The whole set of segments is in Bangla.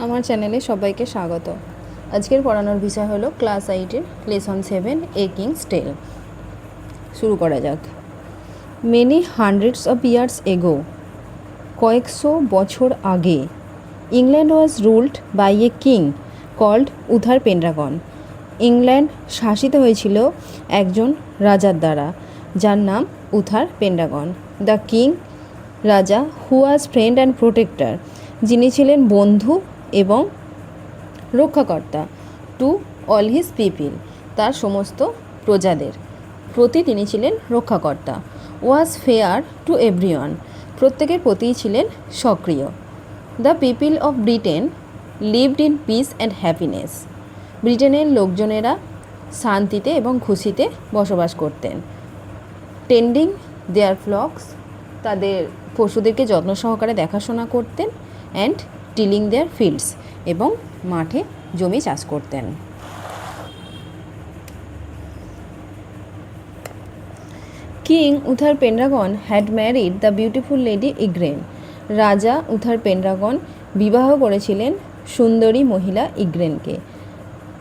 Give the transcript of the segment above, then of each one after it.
আমার চ্যানেলে সবাইকে স্বাগত। আজকের পড়ানোর বিষয় হলো ক্লাস 8-এর লেসন 7 এ কিংস টেল। শুরু করা যাক। Many hundreds of years ago, কয়েকশো বছর আগে, England was ruled by a king called Uther Pendragon. England শাসিত হয়েছিল একজন রাজার দ্বারা, যার নাম উথার পেন্ড্রাগন। দ্য কিং, রাজা, হু ওয়াজ ফ্রেন্ড অ্যান্ড প্রোটেক্টর, যিনি ছিলেন বন্ধু এবং রক্ষাকর্তা, টু অল হিজ পিপিল, তার সমস্ত প্রজাদের প্রতি তিনি ছিলেন রক্ষাকর্তা। ওয়াজ ফেয়ার টু এভরিওয়ান, প্রত্যেকের প্রতিই ছিলেন সক্রিয়। The people of Britain lived in peace and happiness, ব্রিটেনের লোকজনেরা শান্তিতে এবং খুশিতে বসবাস করতেন। টেন্ডিং দেয়ার ফ্লক্স, তাদের পশুদেরকে যত্ন সহকারে দেখাশোনা করতেন। অ্যান্ড টিলিং দেয়ার ফিল্ডস, এবং মাঠে জমি চাষ করতেন। King Uther Pendragon had married the beautiful lady Igraine, রাজা উথার পেন্ড্রাগন বিবাহ করেছিলেন সুন্দরী মহিলা ইগ্রেনকে।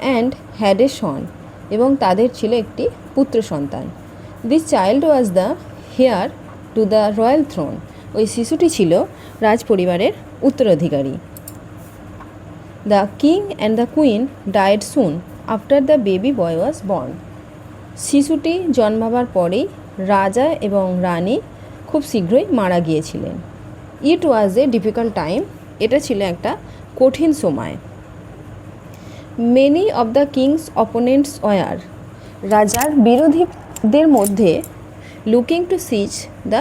অ্যান্ড হ্যাড এ সন, এবং তাদের ছিল একটি পুত্র সন্তান। This child was the heir to the royal throne, ওই শিশুটি ছিল রাজ পরিবারের উত্তরাধিকারী। The king and the queen died soon after the baby boy was born, শিশুটি জন্মাবার পরেই রাজা এবং রানী খুব শীঘ্রই মারা গিয়েছিলেন। ইট ওয়াজ এ ডিফিকাল্ট টাইম, এটা ছিল একটা কঠিন সময়। Many of the king's opponents were, রাজার বিরোধীদের মধ্যে looking to seize the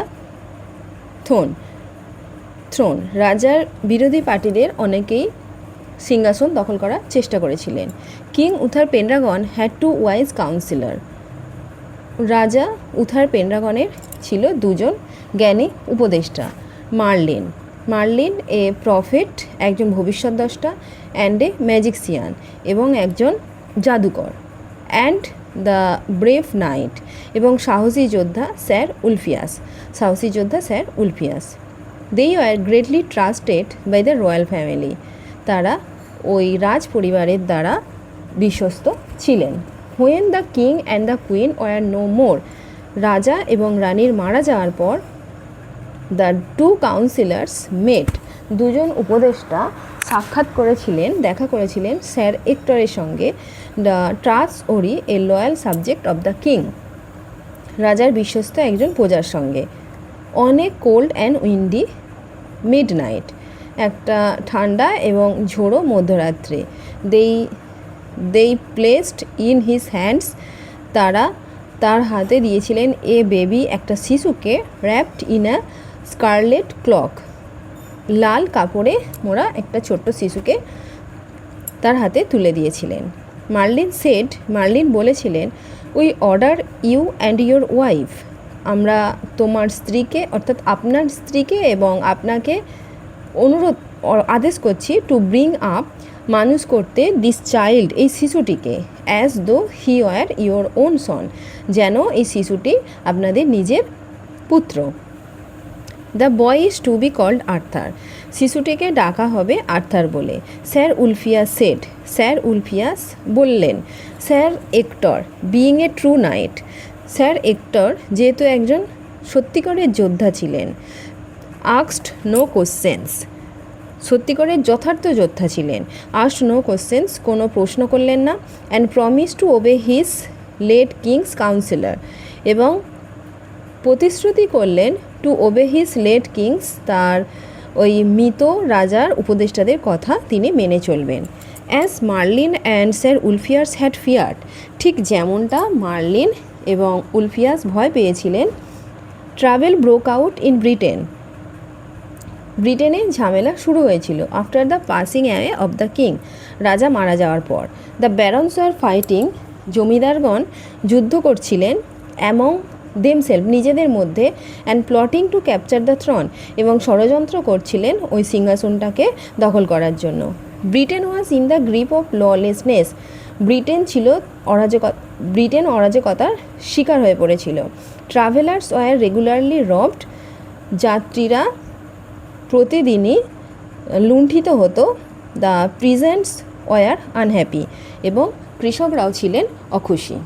throne, রাজার বিরোধী পার্টিদের অনেকেই সিংহাসন দখল করার চেষ্টা করেছিলেন। King Uther Pendragon had two wise councillor, রাজা উথার পেন্ড্রাগনের ছিল দুজন জ্ঞানী উপদেষ্টা। মার্লিন এ প্রফেট, একজন ভবিষ্যদ্দ্রষ্টা, অ্যান্ড এ ম্যাজিকশিয়ান, এবং একজন জাদুকর। অ্যান্ড দ্য ব্রেভ নাইট, এবং সাহসী যোদ্ধা sir Ulfius. They are greatly trusted by the royal family, তারা ওই রাজ পরিবারের দ্বারা বিশ্বস্ত ছিলেন। When the king and the queen were no more, রাজা এবং রানীর মারা যাওয়ার পর দ্য টু কাউন্সিলার্স মেট, দুজন উপদেষ্টা দেখা করেছিলেন স্যার এক্টরের সঙ্গে। দ্য ট্রাস্ট ওরি a loyal subject of the king, রাজার বিশ্বস্ত একজন প্রজার সঙ্গে। On a cold and windy midnight, একটা ঠান্ডা এবং ঝোড়ো মধ্যরাত্রে। দেই প্লেসড ইন হিজ হ্যান্ডস, তারা তার হাতে দিয়েছিলেন এ বেবি, একটা শিশুকে, wrapped in a scarlet cloak, লাল কাপড়ে মোড়া একটা ছোট্ট শিশুকে তার হাতে তুলে দিয়েছিলেন। মার্লিন বলেছিলেন, we order you and your wife, আমরা তোমার স্ত্রীকে, অর্থাৎ আপনার স্ত্রীকে এবং আপনাকে আদেশ করছি, টু ব্রিং আপ, মানুষ করতে, দিস চাইল্ড, এই শিশুটিকে, as though he were your own son, যেন এই শিশুটি আপনাদের নিজের পুত্র। The boy is to be called Arthur, শিশুটিকে ডাকা হবে আর্থার বলে। স্যার উলফিয়াস বললেন। Sir Ector being a true knight, sir Ector যেহেতু একজন সত্যিকারের যোদ্ধা ছিলেন। আস্কড নো কোশ্চেন্স, সত্যিকারের যথার্থ যোদ্ধা ছিলেন। আস্কড নো কোশ্চেন্স, কোনো প্রশ্ন করলেন না। And promise to obey his late king's councillor, এবং প্রতিশ্রুতি করলেন to obey his late king's, তার ওই মৃত রাজার উপদেষ্টাদের কথা তিনি মেনে চলবেন। As Merlin and sir Ulfius had feared, ঠিক যেমনটা মার্লিন এবং উলফিয়াস ভয় পেয়েছিলেন। ট্রাভেল ব্রোক আউট ইন ব্রিটেনে ঝামেলা শুরু হয়েছিল। After the passing away of the king, রাজা মারা যাওয়ার পর। দ্য ব্যারন্স ওয়ার ফাইটিং, জমিদারগণ যুদ্ধ করছিলেন। অ্যামং দেমসেলফ, নিজেদের মধ্যে। And plotting to capture the throne, এবং ষড়যন্ত্র করছিলেন ওই সিংহাসনটাকে দখল করার জন্য। Britain was in the grip of lawlessness, Britain অরাজকতার শিকার হয়ে পড়েছিল। ট্রাভেলার্স ওয়ার রেগুলারলি রবড, যাত্রীরা প্রতিদিনই লুণ্ঠিত হতো। দ্য প্রিজেন্টস ওয়ার আনহ্যাপি, এবং কৃষকরাও ছিলেন অখুশি।